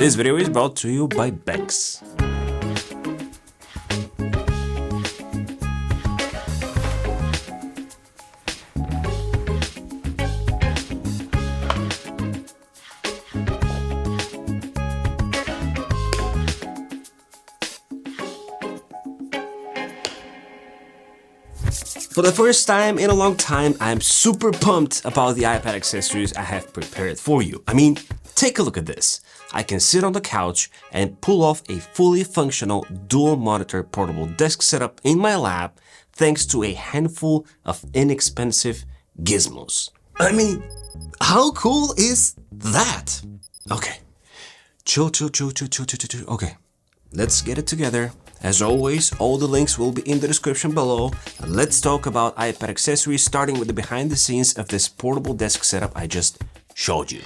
This video is brought to you by Bex. For the first time in a long time, I'm super pumped about the iPad accessories I have prepared for you. I mean, take a look at this. I can sit on the couch and pull off a fully functional dual monitor portable desk setup in my lap thanks to a handful of inexpensive gizmos. I mean, how cool is that? Okay, chill. Okay, let's get it together. As always, all the links will be in the description below. Let's talk about iPad accessories, starting with the behind the scenes of this portable desk setup I just showed you.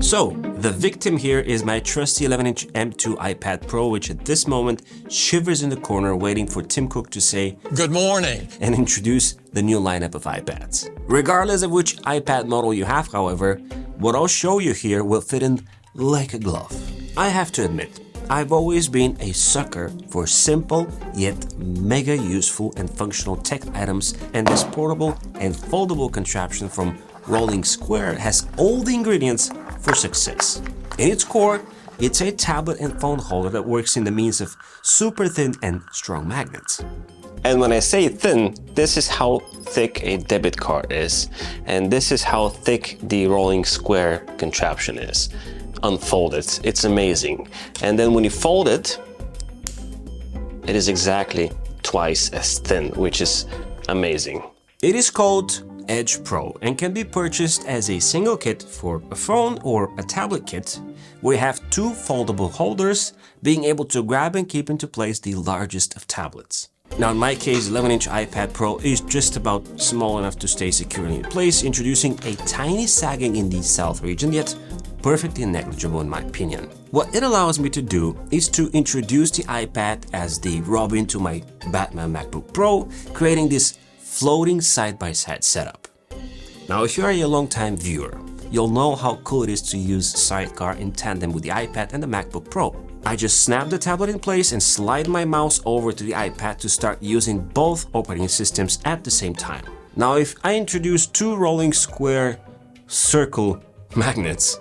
So, the victim here is my trusty 11-inch M2 iPad Pro, which at this moment shivers in the corner waiting for Tim Cook to say "Good morning" and introduce the new lineup of iPads. Regardless of which iPad model you have, however, what I'll show you here will fit in like a glove. I have to admit, I've always been a sucker for simple yet mega useful and functional tech items, and this portable and foldable contraption from Rolling Square has all the ingredients for success. In its core, it's a tablet and phone holder that works in the means of super thin and strong magnets. And when I say thin, this is how thick a debit card is, and this is how thick the Rolling Square contraption is. Unfold it, it's amazing. And then when you fold it, it is exactly twice as thin, which is amazing. It is called Edge Pro and can be purchased as a single kit for a phone or a tablet kit. We have two foldable holders, being able to grab and keep into place the largest of tablets. Now in my case, 11-inch iPad Pro is just about small enough to stay securely in place, introducing a tiny sagging in the south region, yet perfectly negligible in my opinion. What it allows me to do is to introduce the iPad as the Robin to my Batman MacBook Pro, creating this floating side-by-side setup. Now if you are a long-time viewer, you'll know how cool it is to use Sidecar in tandem with the iPad and the MacBook Pro. I just snap the tablet in place and slide my mouse over to the iPad to start using both operating systems at the same time. Now if I introduce two Rolling Square circle magnets,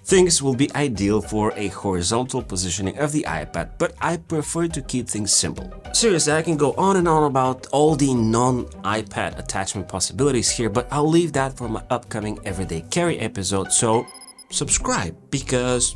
things will be ideal for a horizontal positioning of the iPad, but I prefer to keep things simple. Seriously, I can go on and on about all the non-iPad attachment possibilities here, but I'll leave that for my upcoming Everyday Carry episode, so subscribe, because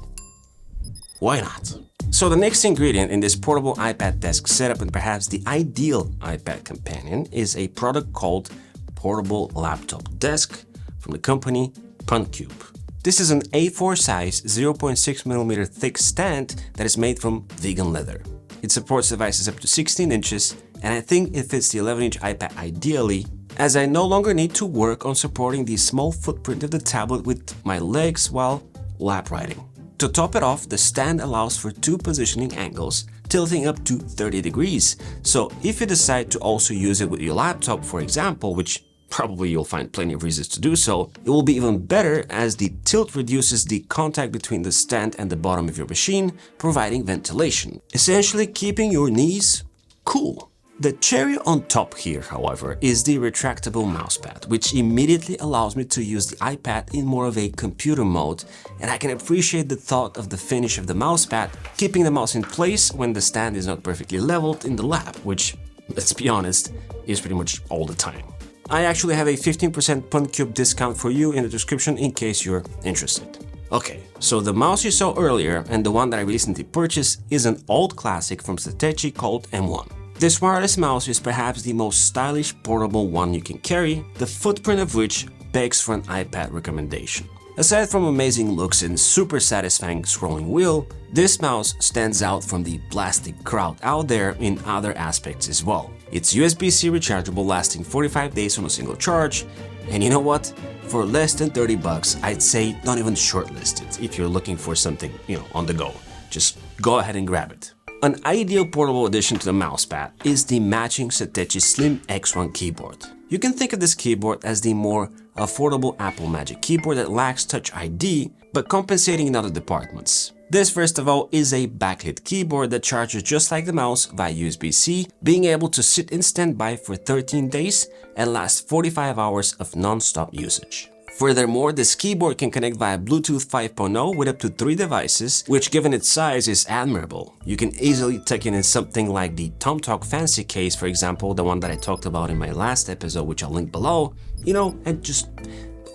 why not? So the next ingredient in this portable iPad desk setup, and perhaps the ideal iPad companion, is a product called Portable Laptop Desk from the company PunCube. This is an A4 size 0.6mm thick stand that is made from vegan leather. It supports devices up to 16 inches, and I think it fits the 11-inch iPad ideally, as I no longer need to work on supporting the small footprint of the tablet with my legs while lap riding. To top it off, the stand allows for two positioning angles, tilting up to 30 degrees, so if you decide to also use it with your laptop, for example, which probably you'll find plenty of reasons to do so, it will be even better as the tilt reduces the contact between the stand and the bottom of your machine, providing ventilation, essentially keeping your knees cool. The cherry on top here, however, is the retractable mousepad, which immediately allows me to use the iPad in more of a computer mode, and I can appreciate the thought of the finish of the mousepad, keeping the mouse in place when the stand is not perfectly leveled in the lap, which, let's be honest, is pretty much all the time. I actually have a 15% PunCube discount for you in the description in case you're interested. Okay, so the mouse you saw earlier and the one that I recently purchased is an old classic from Satechi called M1. This wireless mouse is perhaps the most stylish portable one you can carry, the footprint of which begs for an iPad recommendation. Aside from amazing looks and super satisfying scrolling wheel, this mouse stands out from the plastic crowd out there in other aspects as well. It's USB-C rechargeable, lasting 45 days on a single charge, and you know what? For less than 30 bucks, I'd say don't even shortlist it if you're looking for something, on the go. Just go ahead and grab it. An ideal portable addition to the mousepad is the matching Satechi Slim X1 keyboard. You can think of this keyboard as the more affordable Apple Magic Keyboard that lacks Touch ID, but compensating in other departments. This, first of all, is a backlit keyboard that charges just like the mouse via USB-C, being able to sit in standby for 13 days and last 45 hours of non-stop usage. Furthermore, this keyboard can connect via Bluetooth 5.0 with up to 3 devices, which given its size is admirable. You can easily tuck in something like the TomTalk Fancy Case, for example, the one that I talked about in my last episode, which I'll link below, and just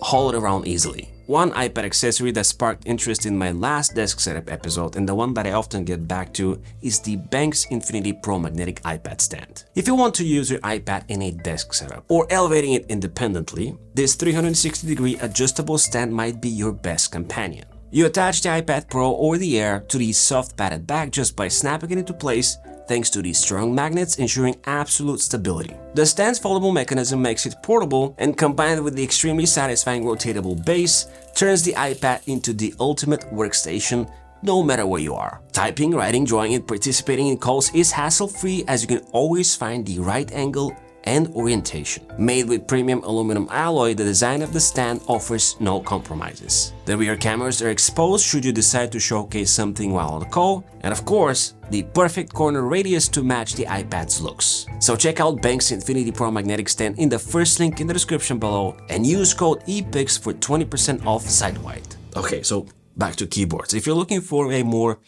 haul it around easily. One iPad accessory that sparked interest in my last desk setup episode, and the one that I often get back to, is the Banks Infinity Pro magnetic iPad stand. If you want to use your iPad in a desk setup or elevating it independently, this 360-degree adjustable stand might be your best companion. You attach the iPad Pro or the Air to the soft padded back just by snapping it into place, thanks to these strong magnets ensuring absolute stability. The stand's foldable mechanism makes it portable, and combined with the extremely satisfying rotatable base, turns the iPad into the ultimate workstation no matter where you are. Typing, writing, drawing, and participating in calls is hassle-free, as you can always find the right angle and orientation. Made with premium aluminum alloy, the design of the stand offers no compromises. The rear cameras are exposed should you decide to showcase something while on the call, and of course, the perfect corner radius to match the iPad's looks. So check out Banks Infinity Pro magnetic stand in the first link in the description below and use code EPICS for 20% off site-wide. Okay, so back to keyboards. If you're looking for a more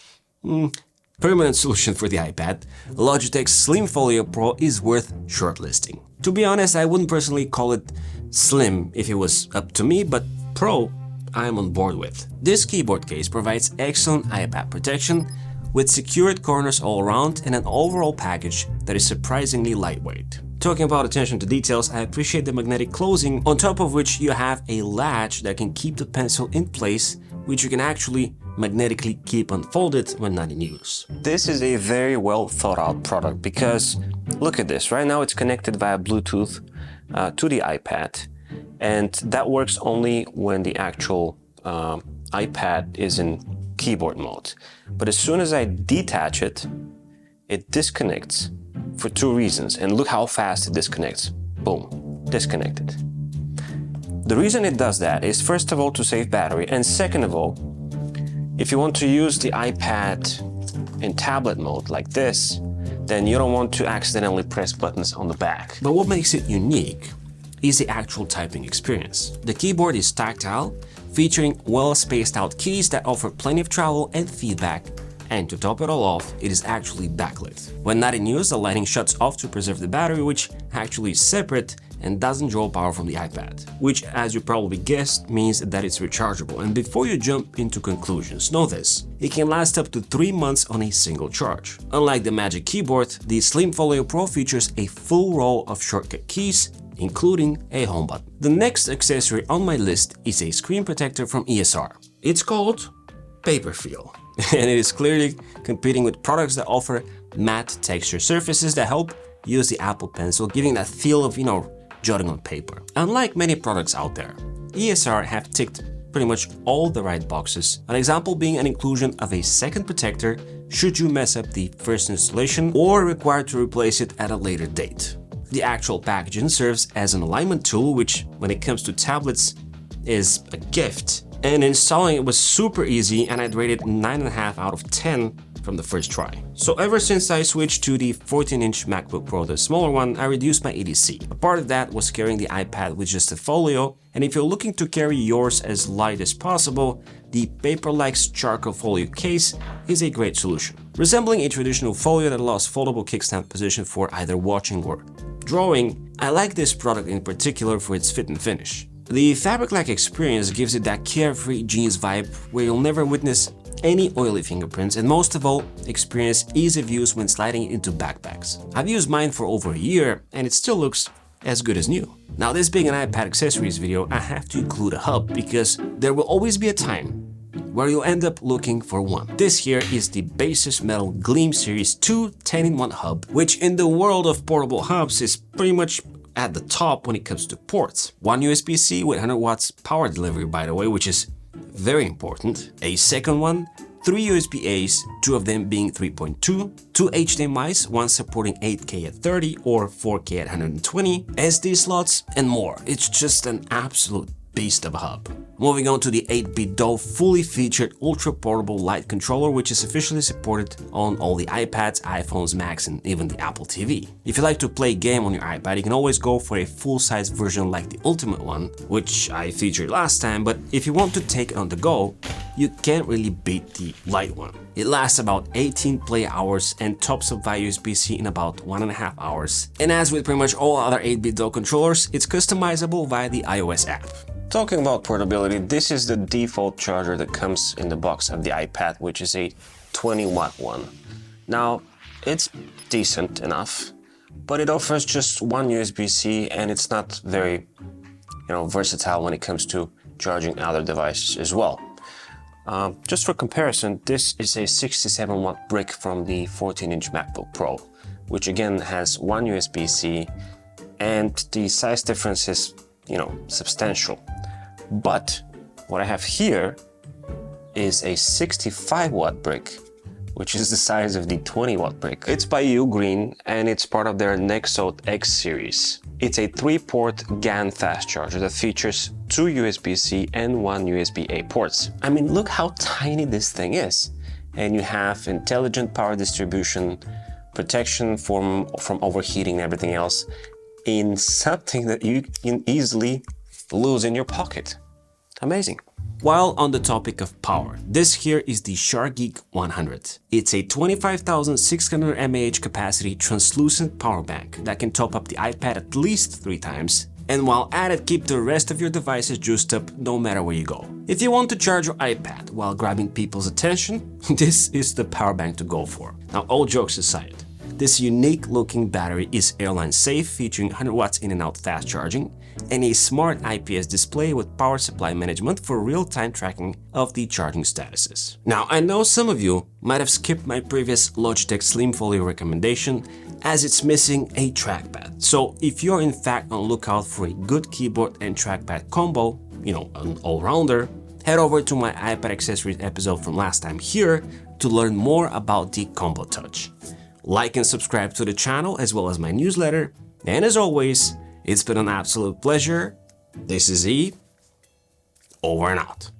permanent solution for the iPad, Logitech's Slim Folio Pro is worth shortlisting. To be honest, I wouldn't personally call it slim if it was up to me, but Pro, I'm on board with. This keyboard case provides excellent iPad protection with secured corners all around and an overall package that is surprisingly lightweight. Talking about attention to details, I appreciate the magnetic closing, on top of which you have a latch that can keep the pencil in place, which you can actually magnetically keep unfolded when not in use. This is a very well thought out product because look at this. Right now it's connected via Bluetooth to the iPad, and that works only when the actual iPad is in keyboard mode. But as soon as I detach it, it disconnects for 2 reasons, and look how fast it disconnects. Boom, disconnected. The reason it does that is, first of all, to save battery, and second of all, if you want to use the iPad in tablet mode like this, then you don't want to accidentally press buttons on the back. But what makes it unique is the actual typing experience. The keyboard is tactile, featuring well-spaced out keys that offer plenty of travel and feedback, and to top it all off, it is actually backlit. When not in use, the lighting shuts off to preserve the battery, which actually is separate and doesn't draw power from the iPad, which, as you probably guessed, means that it's rechargeable. And before you jump into conclusions, know this: it can last up to 3 months on a single charge. Unlike the Magic Keyboard, the Slim Folio Pro features a full row of shortcut keys, including a home button. The next accessory on my list is a screen protector from ESR. It's called Paperfeel, and it is clearly competing with products that offer matte texture surfaces that help use the Apple Pencil, giving that feel of, jotting on paper. Unlike many products out there, ESR have ticked pretty much all the right boxes, an example being an inclusion of a second protector should you mess up the first installation or require to replace it at a later date. The actual packaging serves as an alignment tool, which, when it comes to tablets, is a gift, and installing it was super easy, and I'd rate it 9.5 out of 10 from the first try. So ever since I switched to the 14-inch MacBook Pro, the smaller one, I reduced my ADC. A part of that was carrying the iPad with just a folio, and if you're looking to carry yours as light as possible, the Paperlike's charcoal folio case is a great solution. Resembling a traditional folio that allows foldable kickstand position for either watching or drawing, I like this product in particular for its fit and finish. The fabric-like experience gives it that carefree jeans vibe where you'll never witness any oily fingerprints, and most of all, experience ease of use when sliding into backpacks. I've used mine for over a year and it still looks as good as new. Now, this being an iPad accessories video, I have to include a hub because there will always be a time where you'll end up looking for one. This here is the Basis Metal Gleam Series 2 10-in-1 hub, which in the world of portable hubs is pretty much at the top when it comes to ports. One USB-C with 100 watts power delivery, by the way, which is very important. A second one 3 USB-A's, 2 of them being 3.2, 2 HDMI's, one supporting 8K at 30 or 4K at 120, SD slots, and more. It's just an absolute beast of a hub. Moving on to the 8-bit DO fully featured ultra-portable light controller, which is officially supported on all the iPads, iPhones, Macs, and even the Apple TV. If you like to play a game on your iPad, you can always go for a full-size version like the Ultimate one, which I featured last time, but if you want to take it on the go, you can't really beat the light one. It lasts about 18 play hours and tops up via USB-C in about 1.5 hours. And as with pretty much all other 8-bit DO controllers, it's customizable via the iOS app. Talking about portability, this is the default charger that comes in the box of the iPad, which is a 20-watt one. Now, it's decent enough, but it offers just one USB-C and it's not very, versatile when it comes to charging other devices as well. Just for comparison, this is a 67-watt brick from the 14-inch MacBook Pro, which again has one USB-C, and the size difference is, substantial. But what I have here is a 65-watt brick, which is the size of the 20-watt brick. It's by Ugreen and it's part of their Nexo X series. It's a 3-port GAN fast charger that features 2 USB-C and 1 USB-A ports. I mean, look how tiny this thing is. And you have intelligent power distribution, protection from overheating and everything else in something that you can easily lose in your pocket. Amazing. While on the topic of power, this here is the SharkGeek 100. It's a 25,600 mAh capacity translucent power bank that can top up the iPad at least 3 times, and while at it, keep the rest of your devices juiced up no matter where you go. If you want to charge your iPad while grabbing people's attention, this is the power bank to go for. Now, all jokes aside, this unique looking battery is airline safe, featuring 100 watts in and out fast charging, and a smart IPS display with power supply management for real-time tracking of the charging statuses. Now, I know some of you might have skipped my previous Logitech Slim Folio recommendation as it's missing a trackpad. So if you're in fact on the lookout for a good keyboard and trackpad combo, an all-rounder, head over to my iPad accessories episode from last time here to learn more about the Combo Touch. Like and subscribe to the channel as well as my newsletter, and as always, it's been an absolute pleasure. This is E, over and out.